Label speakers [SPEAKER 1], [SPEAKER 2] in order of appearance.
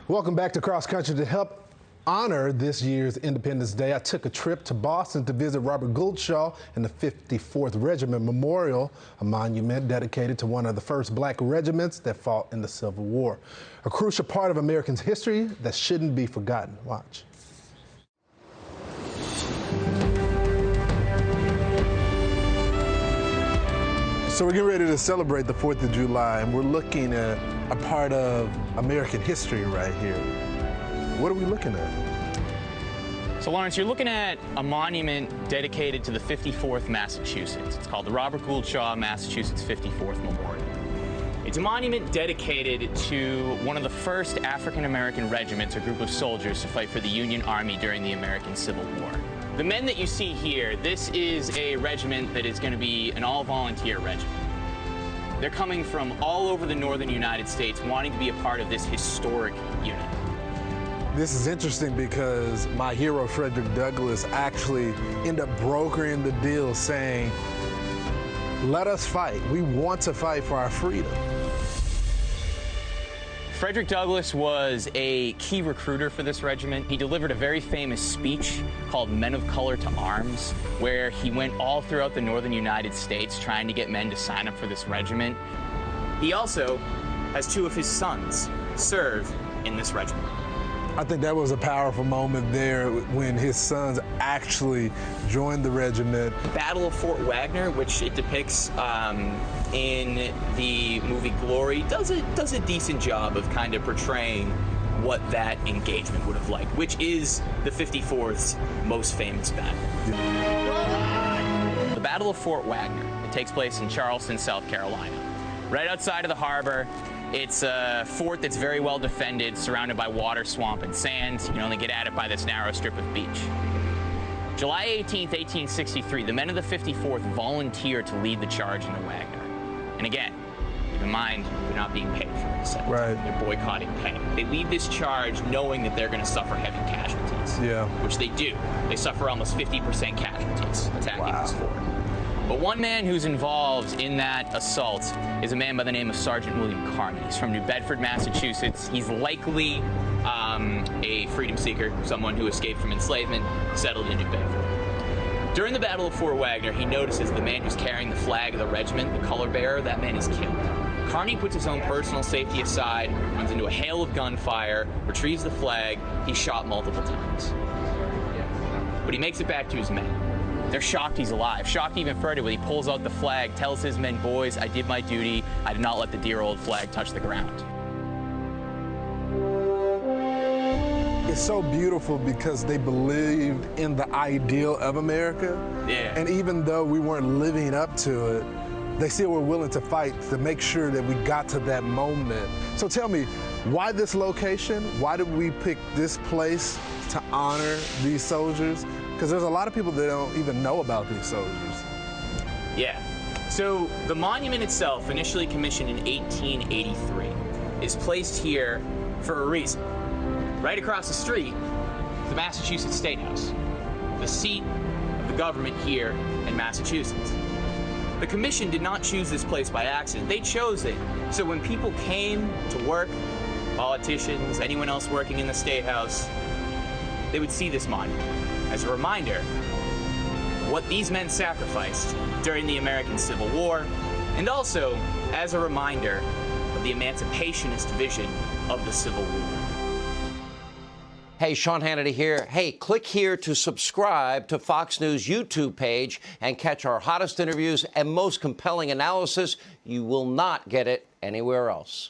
[SPEAKER 1] Welcome back to Cross Country. To help honor this year's Independence Day, I took a trip to Boston to visit Robert Gould and the 54th Regiment Memorial, a monument dedicated to one of the first black regiments that fought in the Civil War. A crucial part of American history that shouldn't be forgotten. Watch. So we're getting ready to celebrate the 4th of July, and we're looking at a part of American history right here. What are we looking at?
[SPEAKER 2] So Lawrence, you're looking at a monument dedicated to the 54th Massachusetts. It's called the Robert Gould Massachusetts 54th Memorial. It's a monument dedicated to one of the first African-American regiments or group of soldiers to fight for the Union Army during the American Civil War. The men that you see here, this is a regiment that is going to be an all-volunteer regiment. They're coming from all over the northern United States wanting to be a part of this historic unit.
[SPEAKER 1] This is interesting because my hero, Frederick Douglass, actually ended up brokering the deal saying, let us fight. We want to fight for our freedom.
[SPEAKER 2] Frederick Douglass was a key recruiter for this regiment. He delivered a very famous speech called Men of Color to Arms, where he went all throughout the northern United States trying to get men to sign up for this regiment. He also has two of his sons serve in this regiment.
[SPEAKER 1] I think that was a powerful moment there when his sons actually joined the regiment.
[SPEAKER 2] Battle of Fort Wagner, which it depicts in the movie Glory, does a decent job of kind of portraying what that engagement would have liked, which is the 54th's most famous battle. The Battle of Fort Wagner. It takes place in Charleston, South Carolina. Right outside of the harbor. It's a fort that's very well defended, surrounded by water, swamp, and sand. You can only get at it by this narrow strip of beach. July 18th, 1863, the men of the 54th volunteer to lead the charge into Wagner. And again, keep in mind, they're not being paid for this.
[SPEAKER 1] Right.
[SPEAKER 2] They're boycotting pay. They lead this charge knowing that they're going to suffer heavy casualties.
[SPEAKER 1] Yeah.
[SPEAKER 2] Which they do. They suffer almost 50% casualties attacking this fort. But one man who's involved in that assault is a man by the name of Sergeant William Carney. He's from New Bedford, Massachusetts. He's likely a freedom seeker, someone who escaped from enslavement, settled in New Bedford. During the Battle of Fort Wagner, he notices the man who's carrying the flag of the regiment, the color bearer, that man is killed. Carney puts his own personal safety aside, runs into a hail of gunfire, retrieves the flag. He's shot multiple times. But he makes it back to his men. They're shocked he's alive, shocked even further when he pulls out the flag, tells his men, boys, I did my duty. I did not let the dear old flag touch the ground.
[SPEAKER 1] It's so beautiful because they believed in the ideal of America.
[SPEAKER 2] Yeah.
[SPEAKER 1] And even though we weren't living up to it, they still were willing to fight to make sure that we got to that moment. So tell me, why this location? Why did we pick this place to honor these soldiers? Because there's a lot of people that don't even know about these soldiers.
[SPEAKER 2] Yeah. So the monument itself, initially commissioned in 1883, is placed here for a reason. Right across the street, the Massachusetts State House, the seat of the government here in Massachusetts. The commission did not choose this place by accident. They chose it. So when people came to work, politicians, anyone else working in the State House, they would see this monument as a reminder of what these men sacrificed during the American Civil War, and also as a reminder of the emancipationist vision of the Civil War.
[SPEAKER 3] Hey, Sean Hannity here. Hey, click here to subscribe to Fox News YouTube page and catch our hottest interviews and most compelling analysis. You will not get it anywhere else.